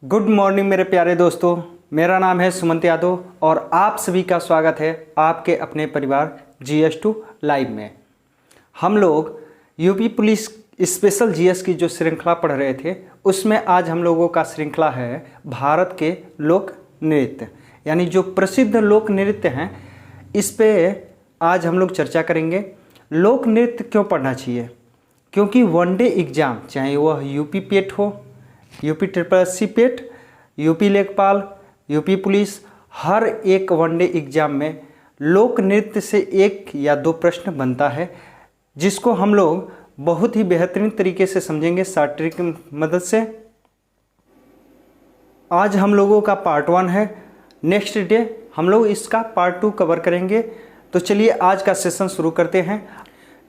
Good morning मेरे प्यारे दोस्तों, मेरा नाम है सुमंत यादव और आप सभी का स्वागत है आपके अपने परिवार GS2 लाइव में। हम लोग यूपी पुलिस स्पेशल GS की जो श्रृंखला पढ़ रहे थे उसमें आज हम लोगों का श्रृंखला है भारत के लोक नृत्य, यानी जो प्रसिद्ध लोक नृत्य हैं इस पे आज हम लोग चर्चा करेंगे। लोक नृत्य क्यों पढ़ना चाहिए? क्योंकि वनडे एग्ज़ाम चाहे वह यूपी पेट हो, यूपी SSC पेट, यूपी लेखपाल, यूपी पुलिस, हर एक वनडे एग्ज़ाम में लोक नृत्य से एक या दो प्रश्न बनता है, जिसको हम लोग बहुत ही बेहतरीन तरीके से समझेंगे शॉर्ट ट्रिक की मदद से। आज हम लोगों का पार्ट 1 है, नेक्स्ट डे हम लोग इसका पार्ट 2 कवर करेंगे। तो चलिए आज का सेशन शुरू करते हैं।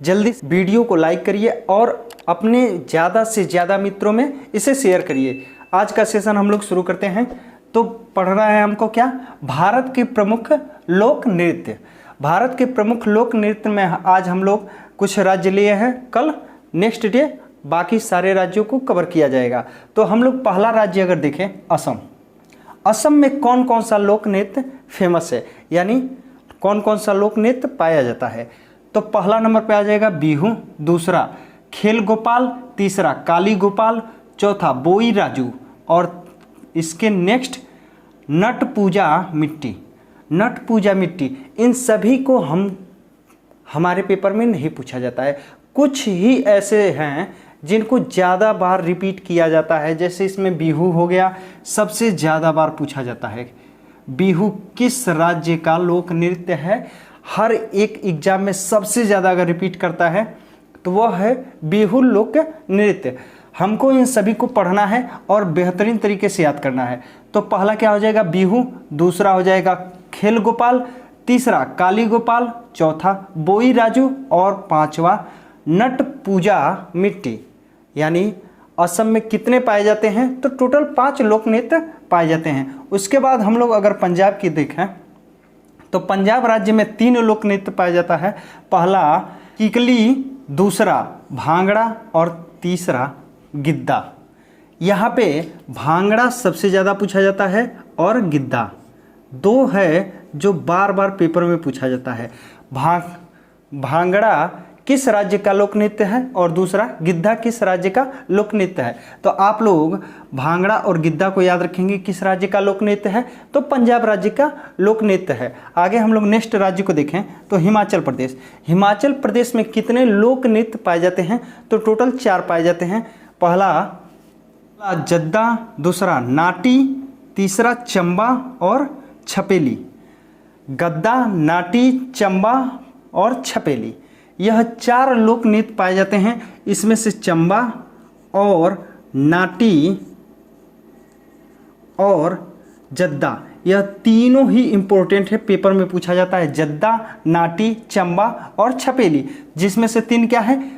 जल्दी वीडियो को लाइक करिए और अपने ज़्यादा से ज़्यादा मित्रों में इसे शेयर करिए। आज का सेशन हम लोग शुरू करते हैं। तो पढ़ना है हमको क्या? भारत के प्रमुख लोक नृत्य। भारत के प्रमुख लोक नृत्य में आज हम लोग कुछ राज्य लिए हैं, कल नेक्स्ट डे बाकी सारे राज्यों को कवर किया जाएगा। तो हम लोग पहला राज्य अगर देखें असम। असम में कौन कौन सा लोक नृत्य फेमस है, यानी कौन कौन सा लोक नृत्य पाया जाता है? तो पहला नंबर पे आ जाएगा बिहू, दूसरा खेल गोपाल, तीसरा काली गोपाल, चौथा बोई राजू और इसके नेक्स्ट नट पूजा मिट्टी। नट पूजा मिट्टी, इन सभी को हमारे पेपर में नहीं पूछा जाता है। कुछ ही ऐसे हैं जिनको ज़्यादा बार रिपीट किया जाता है, जैसे इसमें बिहू हो गया, सबसे ज़्यादा बार पूछा जाता है। बिहू किस राज्य का लोक नृत्य है? हर एक एग्जाम में सबसे ज़्यादा अगर रिपीट करता है तो वह है बिहू लोक नृत्य। हमको इन सभी को पढ़ना है और बेहतरीन तरीके से याद करना है। तो पहला क्या हो जाएगा? बिहू, दूसरा हो जाएगा खेल गोपाल, तीसरा काली गोपाल, चौथा बोई राजू और पांचवा नट पूजा मिट्टी। यानी असम में कितने पाए जाते हैं? तो टोटल 5 लोक नृत्य पाए जाते हैं। उसके बाद हम लोग अगर पंजाब की देखें तो पंजाब राज्य में 3 लोक नृत्य पाया जाता है। पहला किकली, दूसरा भांगड़ा और तीसरा गिद्दा। यहाँ पे भांगड़ा सबसे ज़्यादा पूछा जाता है और गिद्दा 2 है जो बार बार पेपर में पूछा जाता है। भांगड़ा किस राज्य का लोक नृत्य है और दूसरा गिद्धा किस राज्य का लोक नृत्य है? तो आप लोग भांगड़ा और गिद्धा को याद रखेंगे किस राज्य का लोक नृत्य है, तो पंजाब राज्य का लोक नृत्य है। आगे हम लोग नेक्स्ट राज्य को देखें तो हिमाचल प्रदेश। हिमाचल प्रदेश में कितने लोक नृत्य पाए जाते हैं? तो टोटल 4 पाए जाते हैं। पहला जद्दा, दूसरा नाटी, तीसरा चंबा और छपेली। गद्दा, नाटी, चंबा और छपेली, यह 4 लोक नृत्य पाए जाते हैं। इसमें से चंबा और नाटी और जद्दा, यह तीनों ही इंपॉर्टेंट है, पेपर में पूछा जाता है। जद्दा, नाटी, चंबा और छपेली, जिसमें से 3 क्या है?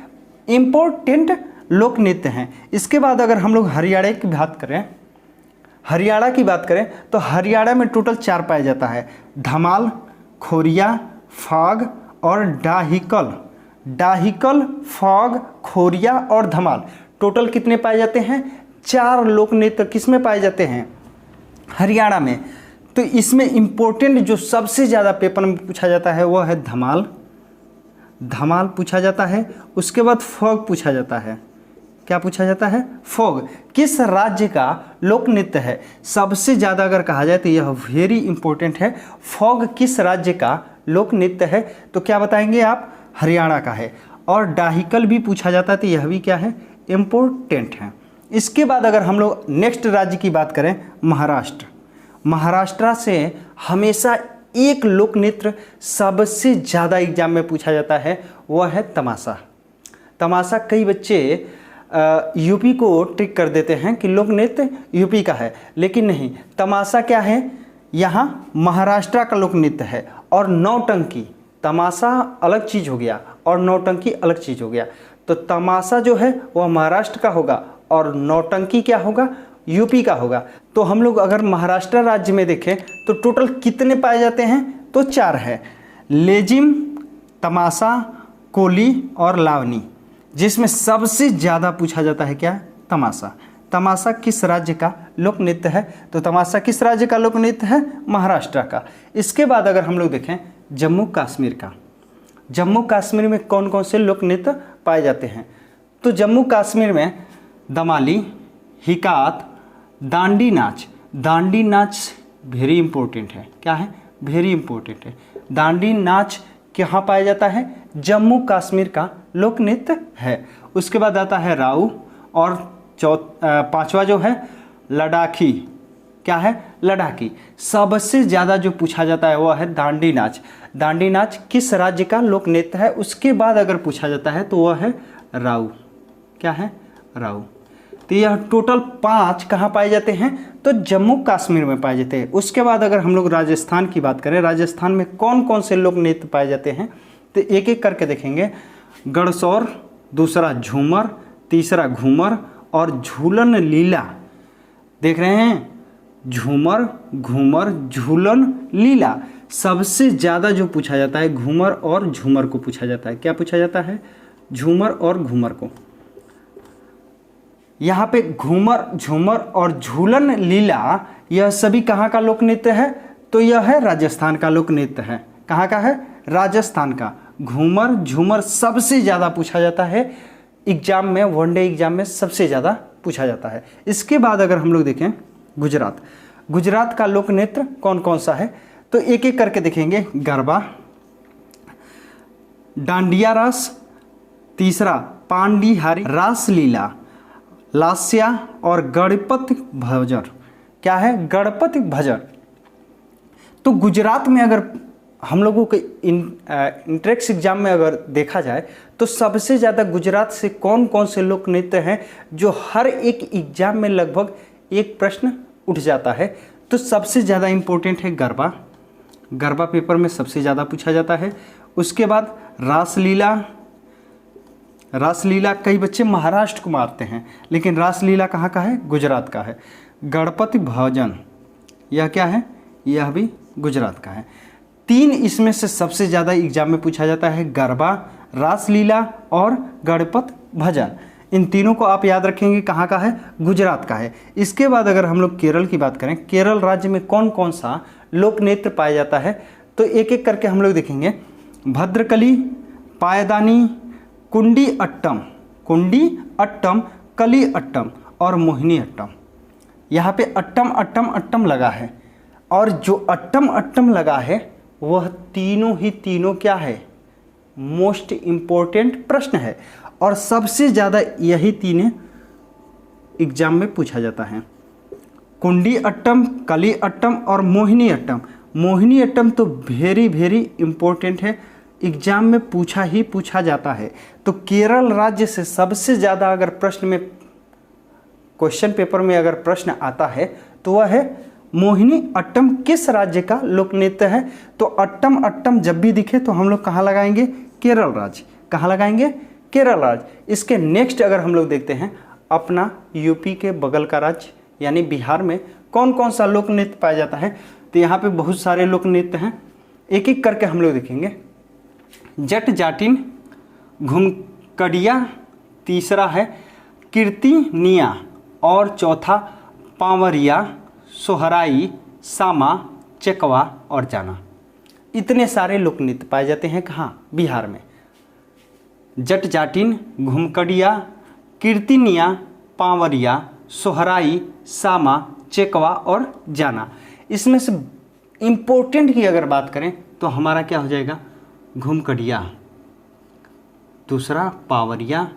इंपॉर्टेंट लोक नृत्य हैं। इसके बाद अगर हम लोग हरियाणा की बात करें तो हरियाणा में टोटल 4 पाया जाता है। धमाल, खोरिया, फाग और डाहिकल। डाहिकल, फाग, खोरिया और धमाल, टोटल कितने पाए जाते हैं? 4 लोक नृत्य किसमें पाए जाते हैं? हरियाणा में। तो इसमें इंपॉर्टेंट जो सबसे ज़्यादा पेपर में पूछा जाता है वह है धमाल। धमाल पूछा जाता है। उसके बाद फॉग पूछा जाता है। क्या पूछा जाता है? फॉग किस राज्य का लोक नृत्य है? सबसे ज़्यादा अगर कहा जाए तो यह वेरी इंपॉर्टेंट है। फॉग किस राज्य का लोक नृत्य है? तो क्या बताएंगे आप? हरियाणा का है। और डाहिकल भी पूछा जाता है, तो यह भी क्या है? इम्पोर्टेंट है। इसके बाद अगर हम लोग नेक्स्ट राज्य की बात करें, महाराष्ट्र। महाराष्ट्र से हमेशा एक लोक नृत्य सबसे ज़्यादा एग्जाम में पूछा जाता है, वह है तमाशा। तमाशा कई बच्चे यूपी को ट्रिक कर देते हैं कि लोक नृत्य यूपी का है, लेकिन नहीं, तमाशा क्या है? यहाँ महाराष्ट्र का लोक नृत्य है। और नौटंकी, तमाशा अलग चीज़ हो गया और नौटंकी अलग चीज़ हो गया। तो तमाशा जो है वह महाराष्ट्र का होगा और नौटंकी क्या होगा? यूपी का होगा। तो हम लोग अगर महाराष्ट्र राज्य में देखें तो टोटल कितने पाए जाते हैं? तो 4 है। लेजिम, तमाशा, कोली और लावनी, जिसमें सबसे ज़्यादा पूछा जाता है क्या? तमाशा। तमाशा किस राज्य का लोक नृत्य है? तो तमाशा किस राज्य का लोक नृत्य है? महाराष्ट्र का। इसके बाद अगर हम लोग देखें जम्मू कश्मीर का, जम्मू कश्मीर में कौन कौन से लोक नृत्य पाए जाते हैं? तो जम्मू कश्मीर में दमाली, हिकात, दांडी नाच। दांडी नाच वेरी इंपॉर्टेंट है। क्या है? वेरी इंपॉर्टेंट है। दांडी नाच कहाँ पाया जाता है? जम्मू कश्मीर का लोक नृत्य है। उसके बाद आता है राऊ, और पांचवा जो है लद्दाखी। क्या है? लद्दाखी। सबसे ज़्यादा जो पूछा जाता है वह है दांडी नाच। दांडी नाच किस राज्य का लोक नृत्य है? उसके बाद अगर पूछा जाता है तो वह है राऊ। क्या है? राऊ। तो यह टोटल 5 कहाँ पाए जाते हैं? तो जम्मू कश्मीर में पाए जाते हैं। उसके बाद अगर हम लोग राजस्थान की बात करें, राजस्थान में कौन कौन से लोक नृत्य पाए जाते हैं तो एक एक करके देखेंगे। गड़सौर, दूसरा झूमर, तीसरा घूमर और झूलन लीला। देख रहे हैं? झूमर, घूमर, झूलन, लीला। सबसे ज़्यादा जो पूछा जाता है घूमर और झूमर को पूछा जाता है। क्या पूछा जाता है? झूमर और घूमर को। यहाँ पे घूमर, झूमर और झूलन लीला यह सभी कहाँ का लोक नृत्य है? तो यह है राजस्थान का लोक नृत्य है। कहाँ का है? राजस्थान का। घूमर, झूमर सबसे ज़्यादा पूछा जाता है एग्जाम में, वनडे एग्जाम में सबसे ज़्यादा पूछा जाता है। इसके बाद अगर हम लोग देखें गुजरात, गुजरात का लोक नृत्य कौन कौन सा है तो एक एक करके देखेंगे। गरबा, डांडिया रास, तीसरा पांडिहारी रासलीला, लास्या और गणपति भजन। क्या है? गणपति भजन। तो गुजरात में अगर हम लोगों के इंट्रेंस एग्जाम में अगर देखा जाए तो सबसे ज़्यादा गुजरात से कौन कौन से लोक नृत्य हैं जो हर एक एग्जाम में लगभग एक प्रश्न उठ जाता है। तो सबसे ज़्यादा इम्पोर्टेंट है गरबा। गरबा पेपर में सबसे ज़्यादा पूछा जाता है। उसके बाद रासलीला। रासलीला कई बच्चे महाराष्ट्र को मारते हैं, लेकिन रासलीला कहाँ का है? गुजरात का है। गणपति भजन, यह क्या है? यह भी गुजरात का है। 3 इसमें से सबसे ज़्यादा एग्जाम में पूछा जाता है, गरबा, रासलीला और गणपति भजन। इन तीनों को आप याद रखेंगे कहाँ का है? गुजरात का है। इसके बाद अगर हम लोग केरल की बात करें, केरल राज्य में कौन कौन सा लोक नृत्य पाया जाता है तो एक एक करके हम लोग देखेंगे। भद्रकली, पायदानी, कुंडी अट्टम, कुंडी अट्टम, कली अट्टम और मोहिनी अट्टम। यहाँ पे अट्टम अट्टम अट्टम लगा है, और जो अट्टम अट्टम लगा है वह तीनों ही तीनों क्या है? मोस्ट इम्पोर्टेंट प्रश्न है, और सबसे ज़्यादा यही तीनों एग्जाम में पूछा जाता है। कुंडी अट्टम, कली अट्टम और मोहिनी अट्टम। मोहिनी अट्टम तो वेरी वेरी इम्पोर्टेंट है, एग्जाम में पूछा ही पूछा जाता है। तो केरल राज्य से सबसे ज़्यादा अगर प्रश्न में, क्वेश्चन पेपर में अगर प्रश्न आता है तो वह है मोहिनी अट्टम किस राज्य का लोक नृत्य है? तो अट्टम अट्टम जब भी दिखे तो हम लोग कहाँ लगाएंगे? केरल राज्य। कहाँ लगाएंगे? केरल राज्य। इसके नेक्स्ट अगर हम लोग देखते हैं अपना यूपी के बगल का राज्य यानी बिहार में कौन कौन सा लोक नृत्य पाया जाता है तो यहाँ पे बहुत सारे लोक नृत्य हैं। एक एक करके हम लोग देखेंगे। जट जाटिन, घुमकड़िया, तीसरा है कीर्तिनिया और चौथा पावरिया, सोहराई, सामा, चकवा और जाना। इतने सारे लोक नृत्य पाए जाते हैं कहाँ? बिहार में। जट जाटिन, घुमकड़िया, कीर्तिनिया, पावरिया, सोहराई, सामा, चकवा और जाना। इसमें से इम्पोर्टेंट की अगर बात करें तो हमारा क्या हो जाएगा? घुमकड़िया, दूसरा पावरिया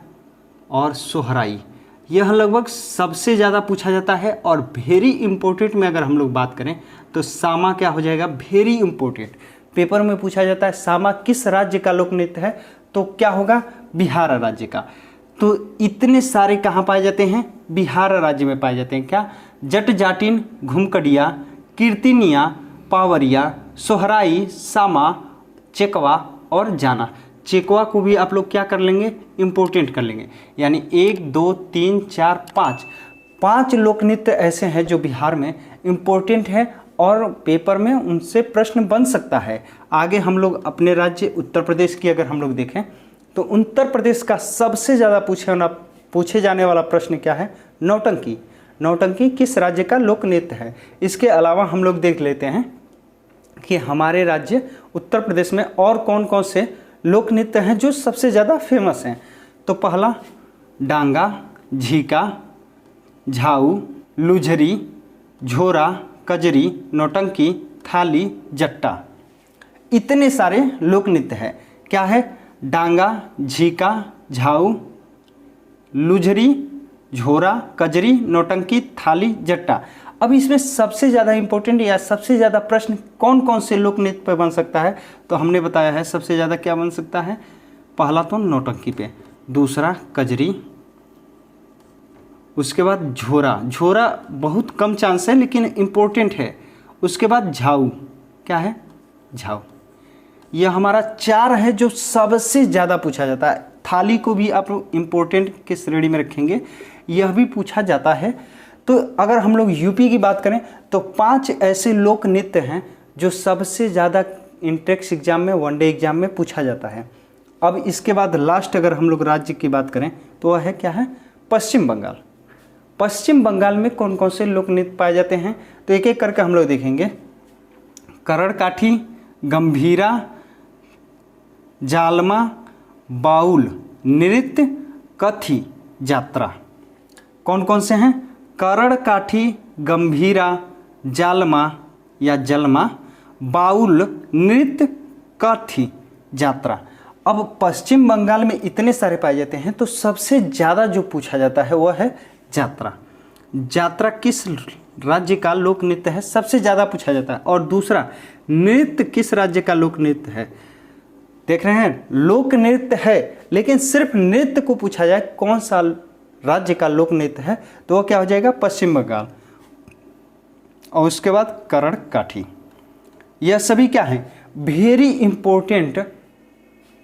और सोहराई। यह लगभग सबसे ज़्यादा पूछा जाता है। और वेरी इंपॉर्टेंट में अगर हम लोग बात करें तो सामा क्या हो जाएगा? वेरी इंपॉर्टेंट पेपर में पूछा जाता है सामा किस राज्य का लोक नृत्य है तो क्या होगा? बिहार राज्य का। तो इतने सारे कहाँ पाए जाते हैं? बिहार राज्य में पाए जाते हैं। क्या? जट जाटिन, घुमकड़िया, कीर्तिनिया, पावरिया, सोहराई, सामा, चकवा और जाना। चेकवा को भी आप लोग क्या कर लेंगे? इम्पोर्टेंट कर लेंगे। यानी 1 2 3 4 5 लोक नृत्य ऐसे हैं जो बिहार में इम्पोर्टेंट है और पेपर में उनसे प्रश्न बन सकता है। आगे हम लोग अपने राज्य उत्तर प्रदेश की अगर हम लोग देखें तो उत्तर प्रदेश का सबसे ज़्यादा पूछे जाने वाला प्रश्न क्या है? नौटंकी। नौटंकी किस राज्य का लोक नृत्य है। इसके अलावा हम लोग देख लेते हैं कि हमारे राज्य उत्तर प्रदेश में और कौन कौन से लोक नृत्य हैं जो सबसे ज़्यादा फेमस हैं। तो पहला डांगा, झीका, झाऊ, लुझरी, झोरा, कजरी, नौटंकी, थाली, जट्टा, इतने सारे लोक नृत्य हैं। क्या है? डांगा, झीका, झाऊ, लुझरी, झोरा, कजरी, नौटंकी, थाली, जट्टा। अब इसमें सबसे ज़्यादा इंपॉर्टेंट या सबसे ज़्यादा प्रश्न कौन कौन से लोक नृत्य पे बन सकता है, तो हमने बताया है सबसे ज़्यादा क्या बन सकता है। पहला तो नौटंकी पे, दूसरा कजरी, उसके बाद झोरा, झोरा बहुत कम चांस है लेकिन इम्पोर्टेंट है। उसके बाद झाऊ, क्या है? झाऊ। यह हमारा 4 है जो सबसे ज़्यादा पूछा जाता है। थाली को भी आप इम्पोर्टेंट के श्रेणी में रखेंगे, यह भी पूछा जाता है। तो अगर हम लोग यूपी की बात करें तो 5 ऐसे लोक नृत्य हैं जो सबसे ज़्यादा इंट्रेंस एग्जाम में, वनडे एग्जाम में पूछा जाता है। अब इसके बाद लास्ट अगर हम लोग राज्य की बात करें तो वह है क्या है? पश्चिम बंगाल। पश्चिम बंगाल में कौन कौन से लोक नृत्य पाए जाते हैं, तो एक एक करके हम लोग देखेंगे। करड़काठी, गंभीरा, जालमा, बाउल नृत्य, कथी, जात्रा। कौन कौन से हैं? करड़काठी, गंभीरा, जालमा या जलमा, बाउल नृत्य, कथी, जात्रा। अब पश्चिम बंगाल में इतने सारे पाए जाते हैं तो सबसे ज़्यादा जो पूछा जाता है वह है जात्रा। जात्रा किस राज्य का लोक नृत्य है, सबसे ज़्यादा पूछा जाता है। और दूसरा, नृत्य किस राज्य का लोक नृत्य है। देख रहे हैं, लोक नृत्य है लेकिन सिर्फ नृत्य को पूछा जाए कौन सा राज्य का लोक नृत्य है, तो वो क्या हो जाएगा? पश्चिम बंगाल। और उसके बाद करड़काठी। यह सभी क्या है? वेरी इंपॉर्टेंट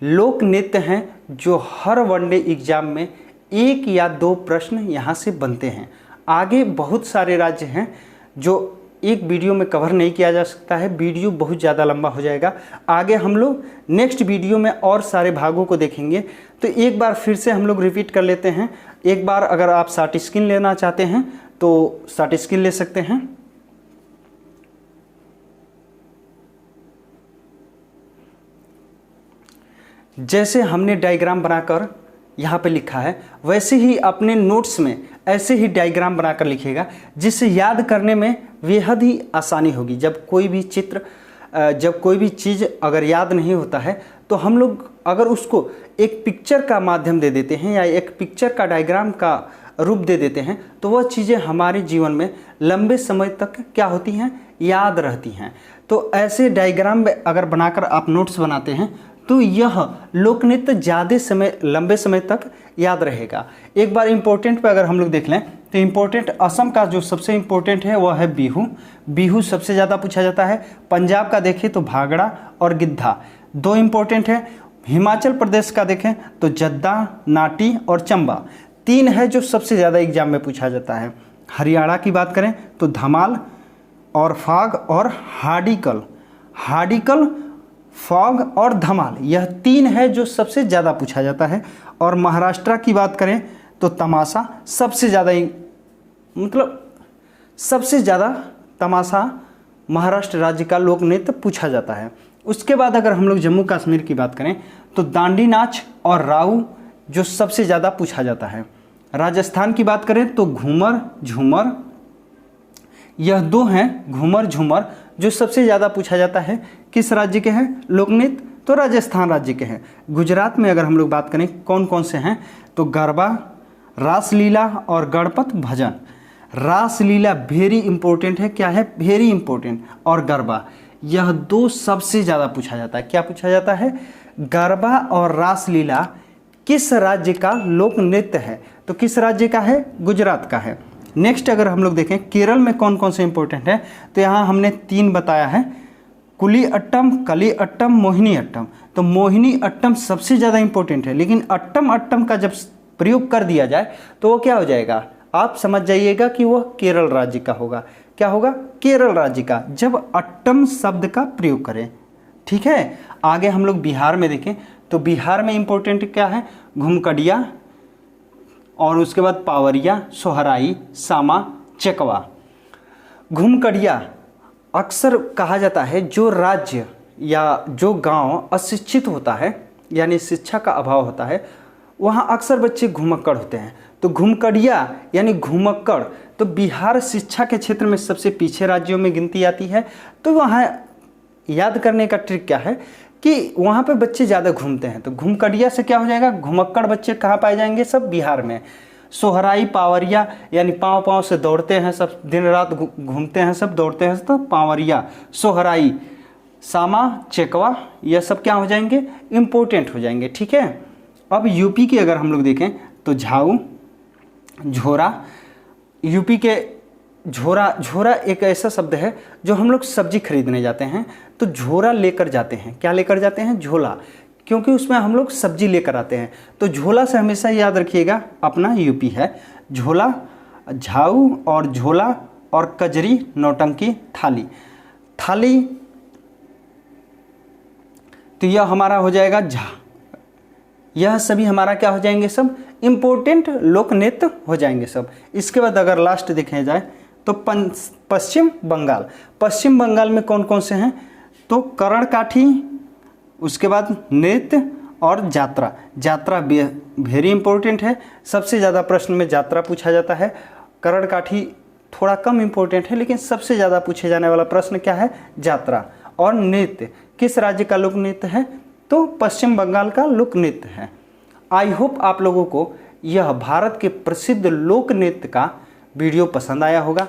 लोक नृत्य हैं जो हर वनडे एग्जाम में 1 या 2 प्रश्न यहाँ से बनते हैं। आगे बहुत सारे राज्य हैं जो एक वीडियो में कवर नहीं किया जा सकता है, वीडियो बहुत ज़्यादा लंबा हो जाएगा। आगे हम लोग नेक्स्ट वीडियो में और सारे भागों को देखेंगे। तो एक बार फिर से हम लोग रिपीट कर लेते हैं। एक बार अगर आप शॉर्ट स्क्रीन लेना चाहते हैं तो शॉर्ट स्क्रीन ले सकते हैं। जैसे हमने डायग्राम बनाकर यहाँ पे लिखा है वैसे ही अपने नोट्स में ऐसे ही डायग्राम बनाकर लिखिएगा, जिससे याद करने में बेहद ही आसानी होगी। जब कोई भी चित्र, जब कोई भी चीज़ अगर याद नहीं होता है तो हम लोग अगर उसको एक पिक्चर का माध्यम दे देते हैं या एक पिक्चर का डायग्राम का रूप दे देते हैं तो वह चीज़ें हमारे जीवन में लंबे समय तक क्या होती हैं? याद रहती हैं। तो ऐसे डायग्राम अगर बनाकर आप नोट्स बनाते हैं तो यह लोक नृत्य ज़्यादा समय, लंबे समय तक याद रहेगा। एक बार इम्पोर्टेंट पे अगर हम लोग देख लें तो इम्पोर्टेंट असम का जो सबसे इम्पोर्टेंट है वह है बिहू। बिहू सबसे ज़्यादा पूछा जाता है। पंजाब का देखें तो भागड़ा और गिद्धा 2 इम्पोर्टेंट है। हिमाचल प्रदेश का देखें तो जद्दा, नाटी और चंबा 3 है जो सबसे ज़्यादा एग्जाम में पूछा जाता है। हरियाणा की बात करें तो धमाल और फाग और हाडीकल, हाडीकल, फॉग और धमाल, यह 3 है जो सबसे ज़्यादा पूछा जाता है। और महाराष्ट्र की बात करें तो तमाशा सबसे ज़्यादा, मतलब सबसे ज़्यादा तमाशा महाराष्ट्र राज्य का लोक नृत्य पूछा जाता है। उसके बाद अगर हम लोग जम्मू कश्मीर की बात करें तो दांडी नाच और राऊ जो सबसे ज़्यादा पूछा जाता है। राजस्थान की बात करें तो घूमर, झूमर, यह 2 हैं घूमर, झूमर जो सबसे ज़्यादा पूछा जाता है। किस राज्य के हैं लोक नृत्य? तो राजस्थान राज्य के हैं। गुजरात में अगर हम लोग बात करें कौन कौन से हैं तो गरबा, रासलीला और गणपत भजन। रासलीला वेरी इंपॉर्टेंट है, क्या है? Very important. और गरबा, यह 2 सबसे ज़्यादा पूछा जाता है। क्या पूछा जाता है? गरबा और रासलीला किस राज्य का लोक नृत्य है? तो किस राज्य का है? गुजरात का है। नेक्स्ट अगर हम लोग देखें केरल में कौन कौन से इंपॉर्टेंट है तो यहाँ हमने 3 बताया है, कुली अट्टम, कली अट्टम, मोहिनी अट्टम। तो मोहिनी अट्टम सबसे ज़्यादा इंपॉर्टेंट है, लेकिन अट्टम अट्टम का जब प्रयोग कर दिया जाए तो वो क्या हो जाएगा? आप समझ जाइएगा कि वह केरल राज्य का होगा। क्या होगा? केरल राज्य का, जब अट्टम शब्द का प्रयोग करें। ठीक है। आगे हम लोग बिहार में देखें तो बिहार में इंपॉर्टेंट क्या है? घुमकड़िया और उसके बाद पावरिया, सोहराई, सामा, चेकवा। घुमकड़िया अक्सर कहा जाता है जो राज्य या जो गांव अशिक्षित होता है यानी शिक्षा का अभाव होता है, वहाँ अक्सर बच्चे घुमक्कड़ होते हैं। तो घुमकड़िया यानी घुमक्कड़, तो बिहार शिक्षा के क्षेत्र में सबसे पीछे राज्यों में गिनती आती है। तो वहाँ याद करने का ट्रिक क्या है कि वहाँ पे बच्चे ज़्यादा घूमते हैं। तो घुमकड़िया से क्या हो जाएगा, घुमक्कड़ बच्चे कहाँ पाए जाएंगे, सब बिहार में। सोहराई पावरिया यानी पाँव पाँव से दौड़ते हैं सब, दिन रात घूमते हैं सब, दौड़ते हैं तो पावरिया, सोहराई, सामा, चेकवा, यह सब क्या हो जाएंगे, इम्पोर्टेंट हो जाएंगे। ठीक है। अब यूपी की अगर हम लोग देखें तो झाऊ, झोरा। यूपी के झोरा एक ऐसा शब्द है जो हम लोग सब्जी खरीदने जाते हैं तो झोरा लेकर जाते हैं। क्या लेकर जाते हैं, झोला, क्योंकि उसमें हम लोग सब्जी लेकर आते हैं। तो झोला से हमेशा याद रखिएगा अपना यूपी है। झोला, झाऊ और झोला और कजरी, नौटंकी, थाली। थाली तो यह हमारा हो जाएगा झा। यह सभी हमारा क्या हो जाएंगे, सब इम्पोर्टेंट लोक नृत्य हो जाएंगे सब। इसके बाद अगर लास्ट देखे जाए तो पश्चिम बंगाल। पश्चिम बंगाल में कौन कौन से हैं, तो करणकाठी, उसके बाद नृत्य और यात्रा। यात्रा वेरी इंपॉर्टेंट है, सबसे ज़्यादा प्रश्न में यात्रा पूछा जाता है। करणकाठी थोड़ा कम इंपॉर्टेंट है, लेकिन सबसे ज़्यादा पूछे जाने वाला प्रश्न क्या है, यात्रा। और नृत्य किस राज्य का लोक नृत्य है, तो पश्चिम बंगाल का लोक नृत्य है। आई होप आप लोगों को यह भारत के प्रसिद्ध लोक नृत्य का वीडियो पसंद आया होगा।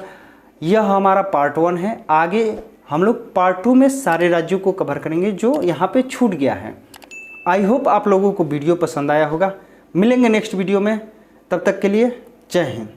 यह हमारा पार्ट 1 है। आगे हम लोग पार्ट 2 में सारे राज्यों को कवर करेंगे जो यहाँ पे छूट गया है। आई होप आप लोगों को वीडियो पसंद आया होगा। मिलेंगे नेक्स्ट वीडियो में, तब तक के लिए जय हिंद।